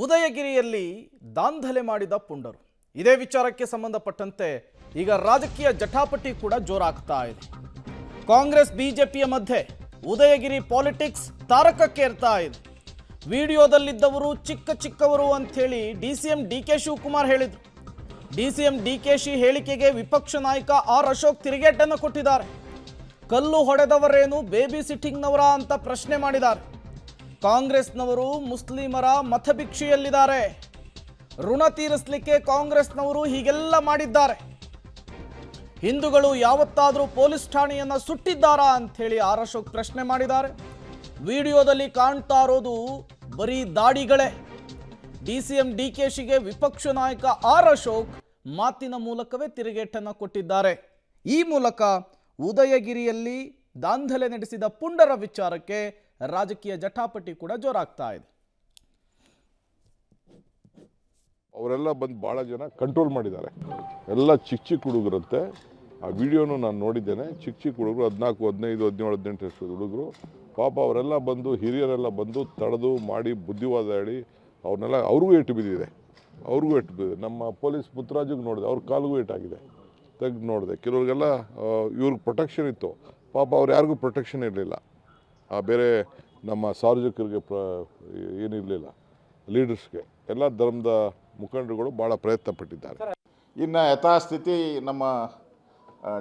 ಉದಯಗಿರಿಯಲ್ಲಿ ದಾಂಧಲೆ ಮಾಡಿದ ಪುಂಡರು. ಇದೇ ವಿಚಾರಕ್ಕೆ ಸಂಬಂಧಪಟ್ಟಂತೆ ಈಗ ರಾಜಕೀಯ ಜಟಾಪಟಿ ಕೂಡ ಜೋರಾಗ್ತಾ ಇದೆ. ಕಾಂಗ್ರೆಸ್ ಬಿಜೆಪಿಯ ಮಧ್ಯೆ ಉದಯಗಿರಿ ಪಾಲಿಟಿಕ್ಸ್ ತಾರಕಕ್ಕೇರ್ತಾ ಇದೆ. ವಿಡಿಯೋದಲ್ಲಿದ್ದವರು ಚಿಕ್ಕ ಚಿಕ್ಕವರು ಅಂಥೇಳಿ ಡಿಸಿಎಂ ಡಿಕೆ ಶಿವಕುಮಾರ್ ಹೇಳಿದರು. ಡಿಸಿಎಂ ಡಿಕೆಶಿ ಹೇಳಿಕೆಗೆ ವಿಪಕ್ಷ ನಾಯಕ ಆರ್ ಅಶೋಕ್ ತಿರುಗೇಟನ್ನು ಕೊಟ್ಟಿದ್ದಾರೆ. ಕಲ್ಲು ಹೊಡೆದವರೇನು ಬೇಬಿ ಸಿಟ್ಟಿಂಗ್ನವರ ಅಂತ ಪ್ರಶ್ನೆ ಮಾಡಿದ್ದಾರೆ. ಕಾಂಗ್ರೆಸ್ನವರು ಮುಸ್ಲಿಮರ ಮತಭಿಕ್ಷೆಯಲ್ಲಿದ್ದಾರೆ. ಋಣ ತೀರಿಸಲಿಕ್ಕೆ ಕಾಂಗ್ರೆಸ್ನವರು ಹೀಗೆಲ್ಲ ಮಾಡಿದ್ದಾರೆ. ಹಿಂದೂಗಳು ಯಾವತ್ತಾದರೂ ಪೊಲೀಸ್ ಠಾಣೆಯನ್ನ ಸುಟ್ಟಿದ್ದಾರಾ ಅಂಥೇಳಿ ಆರ್ ಅಶೋಕ್ ಪ್ರಶ್ನೆ ಮಾಡಿದ್ದಾರೆ. ವಿಡಿಯೋದಲ್ಲಿ ಕಾಣ್ತಾ ಇರೋದು ಬರೀ ದಾಡಿಗಳೇ. ಡಿಸಿಎಂ ಡಿಕೆಶಿಗೆ ವಿಪಕ್ಷ ನಾಯಕ ಆರ್ ಅಶೋಕ್ ಮಾತಿನ ಮೂಲಕವೇ ತಿರುಗೇಟನ್ನು ಕೊಟ್ಟಿದ್ದಾರೆ. ಈ ಮೂಲಕ ಉದಯಗಿರಿಯಲ್ಲಿ ದಾಂಧಲೆ ನಡೆಸಿದ ಪುಂಡರ ವಿಚಾರಕ್ಕೆ ರಾಜಕೀಯ ಜಟಾಪಟಿ ಕೂಡ ಜೋರಾಗ್ತಾ ಇದೆ. ಅವರೆಲ್ಲ ಬಂದು ಭಾಳ ಜನ ಕಂಟ್ರೋಲ್ ಮಾಡಿದ್ದಾರೆ. ಎಲ್ಲ ಚಿಕ್ಕ ಚಿಕ್ಕ ಹುಡುಗರಂತೆ. ಆ ವಿಡಿಯೋನು ನಾನು ನೋಡಿದ್ದೇನೆ. ಚಿಕ್ಕ ಚಿಕ್ಕ ಹುಡುಗರು 14, 15, 17, 18 ವರ್ಷದ ಹುಡುಗರು. ಪಾಪ ಅವರೆಲ್ಲ ಬಂದು ಹಿರಿಯರೆಲ್ಲ ಬಂದು ತಡೆದು ಮಾಡಿ ಬುದ್ಧಿವಾದ ಹೇಳಿ ಅವ್ರನ್ನೆಲ್ಲ ಅವ್ರಿಗೂ ಏಟು ಬಿದ್ದಿದೆ. ನಮ್ಮ ಪೊಲೀಸ್ ಪುತ್ರರಾಜಿಗೆ ನೋಡಿದೆ, ಅವ್ರ ಕಾಲಿಗೂ ಏಟಾಗಿದೆ. ತೆಗೆದು ನೋಡಿದೆ. ಕೆಲವ್ರಿಗೆಲ್ಲ ಇವ್ರಿಗೆ ಪ್ರೊಟೆಕ್ಷನ್ ಇತ್ತು. ಪಾಪ ಅವ್ರು ಯಾರಿಗೂ ಪ್ರೊಟೆಕ್ಷನ್ ಇರಲಿಲ್ಲ. ಬೇರೆ ನಮ್ಮ ಸಾರ್ವಜನಿಕರಿಗೆ ಏನಿರಲಿಲ್ಲ, ಲೀಡರ್ಸ್ಗೆ. ಎಲ್ಲ ಧರ್ಮದ ಮುಖಂಡರುಗಳು ಭಾಳ ಪ್ರಯತ್ನ ಪಟ್ಟಿದ್ದಾರೆ. ಇನ್ನು ಯಥಾಸ್ಥಿತಿ ನಮ್ಮ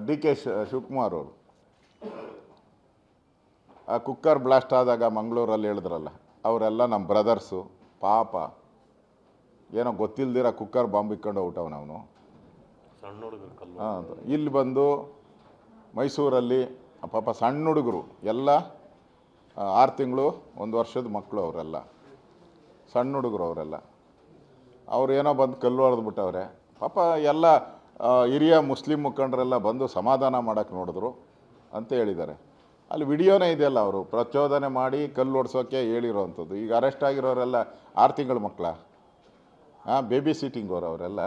ಡಿ ಕೆ ಶಿವಕುಮಾರ್ ಅವರು ಆ ಕುಕ್ಕರ್ ಬ್ಲಾಸ್ಟ್ ಆದಾಗ ಮಂಗಳೂರಲ್ಲಿ ಹೇಳಿದ್ರಲ್ಲ, ಅವರೆಲ್ಲ ನಮ್ಮ ಬ್ರದರ್ಸು. ಪಾಪ ಏನೋ ಗೊತ್ತಿಲ್ದಿರ ಕುಕ್ಕರ್ ಬಾಂಬ್ ಇಕ್ಕೊಂಡು ಹೊಟ್ಟವನವನು. ಇಲ್ಲಿ ಬಂದು ಮೈಸೂರಲ್ಲಿ ಪಾಪ ಸಣ್ಣ ಹುಡುಗರು ಎಲ್ಲ 6 ತಿಂಗಳು 1 ವರ್ಷದ ಮಕ್ಕಳು ಅವರೆಲ್ಲ, ಸಣ್ಣ ಹುಡುಗರು ಅವರೆಲ್ಲ. ಅವ್ರು ಏನೋ ಬಂದು ಕಲ್ಲು ಹೊಡೆದ್ಬಿಟ್ಟವ್ರೆ. ಪಾಪ ಎಲ್ಲ ಹಿರಿಯ ಮುಸ್ಲಿಂ ಮುಖಂಡರೆಲ್ಲ ಬಂದು ಸಮಾಧಾನ ಮಾಡೋಕ್ಕೆ ನೋಡಿದ್ರು ಅಂತ ಹೇಳಿದ್ದಾರೆ. ಅಲ್ಲಿ ವಿಡಿಯೋನೇ ಇದೆಯಲ್ಲ, ಅವರು ಪ್ರಚೋದನೆ ಮಾಡಿ ಕಲ್ಲು ಹೊಡ್ಸೋಕ್ಕೆ ಹೇಳಿರೋವಂಥದ್ದು. ಈಗ ಅರೆಸ್ಟ್ ಆಗಿರೋರೆಲ್ಲ 6 ತಿಂಗಳ ಮಕ್ಕಳ, ಬೇಬಿ ಸಿಟ್ಟಿಂಗ್ ಅವರೆಲ್ಲ.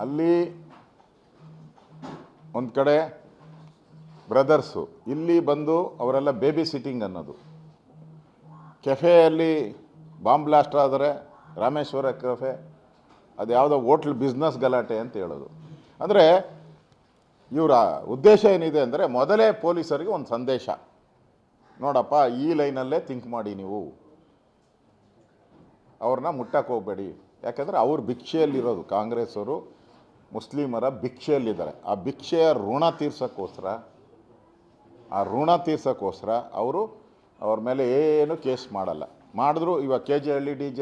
ಅಲ್ಲಿ ಒಂದು ಕಡೆ ಬ್ರದರ್ಸು, ಇಲ್ಲಿ ಬಂದು ಅವರೆಲ್ಲ ಬೇಬಿ ಸಿಟ್ಟಿಂಗ್ ಅನ್ನೋದು. ಕೆಫೆಯಲ್ಲಿ ಬಾಂಬ್ ಬ್ಲಾಸ್ಟ್ ಆದರೆ ರಾಮೇಶ್ವರ ಕೆಫೆ, ಅದು ಯಾವುದೋ ಹೋಟ್ಲ್ ಬಿಸ್ನೆಸ್ ಗಲಾಟೆ ಅಂತ ಹೇಳೋದು. ಅಂದರೆ ಇವರ ಉದ್ದೇಶ ಏನಿದೆ ಅಂದರೆ, ಮೊದಲೇ ಪೊಲೀಸರಿಗೆ ಒಂದು ಸಂದೇಶ, ನೋಡಪ್ಪ ಈ ಲೈನಲ್ಲೇ ಥಿಂಕ್ ಮಾಡಿ, ನೀವು ಅವ್ರನ್ನ ಮುಟ್ಟಕ್ಕೆ ಹೋಗಬೇಡಿ. ಯಾಕಂದರೆ ಅವ್ರು ಭಿಕ್ಷೆಯಲ್ಲಿರೋದು, ಕಾಂಗ್ರೆಸ್ ಅವರು ಮುಸ್ಲಿಮರ ಭಿಕ್ಷೆಯಲ್ಲಿದ್ದಾರೆ. ಆ ಭಿಕ್ಷೆಯ ಋಣ ತೀರ್ಸೋಕ್ಕೋಸ್ಕರ ಅವರು ಅವ್ರ ಮೇಲೆ ಏನು ಕೇಸ್ ಮಾಡಲ್ಲ. ಮಾಡಿದ್ರು ಇವಾಗ KJ DJ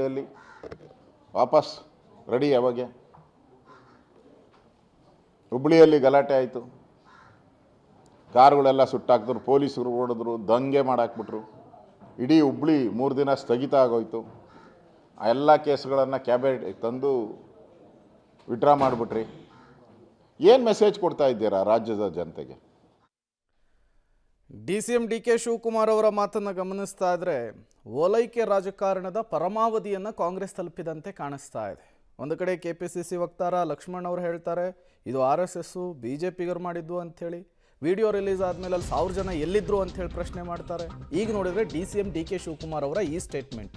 ವಾಪಸ್ ರೆಡಿ. ಯಾವಾಗ ಹುಬ್ಳಿಯಲ್ಲಿ ಗಲಾಟೆ ಆಯಿತು, ಕಾರುಗಳೆಲ್ಲ ಸುಟ್ಟಾಕಿದ್ರು, ಪೊಲೀಸರು ಹೊಡೆದ್ರು, ದಂಗೆ ಮಾಡಾಕ್ಬಿಟ್ರು. ಇಡೀ ಹುಬ್ಳಿ 3 ದಿನ ಸ್ಥಗಿತ ಆಗೋಯ್ತು. ಆ ಎಲ್ಲ ಕೇಸ್ಗಳನ್ನು ಕ್ಯಾಬಿನೆಟ್ ತಂದು ವಿಡ್ರಾ ಮಾಡಿಬಿಟ್ರಿ. ಏನು ಮೆಸೇಜ್ ಕೊಡ್ತಾ ಇದ್ದೀರಾ ರಾಜ್ಯದ ಜನತೆಗೆ? ಡಿಸಿಎಂ ಡಿಕೆ ಶಿವಕುಮಾರ್ ಅವರ ಮಾತನ್ನು ಗಮನಿಸ್ತಾ ಇದ್ರೆ ಓಲೈಕೆ ರಾಜಕಾರಣದ ಪರಮಾವಧಿಯನ್ನು ಕಾಂಗ್ರೆಸ್ ತಲುಪಿದಂತೆ ಕಾಣಿಸ್ತಾ ಇದೆ. ಒಂದು ಕಡೆ KPCC ವಕ್ತಾರ ಲಕ್ಷ್ಮಣ್ ಅವರು ಹೇಳ್ತಾರೆ, ಇದು RSS BJಪಿಗರು ಮಾಡಿದ್ದು ಅಂಥೇಳಿ. ವಿಡಿಯೋ ರಿಲೀಸ್ ಆದಮೇಲೆ ಅಲ್ಲಿ 1000 ಜನ ಎಲ್ಲಿದ್ದರು ಅಂಥೇಳಿ ಪ್ರಶ್ನೆ ಮಾಡ್ತಾರೆ. ಈಗ ನೋಡಿದರೆ ಡಿಸಿಎಂ ಡಿಕೆ ಶಿವಕುಮಾರ್ ಅವರ ಈ ಸ್ಟೇಟ್ಮೆಂಟ್.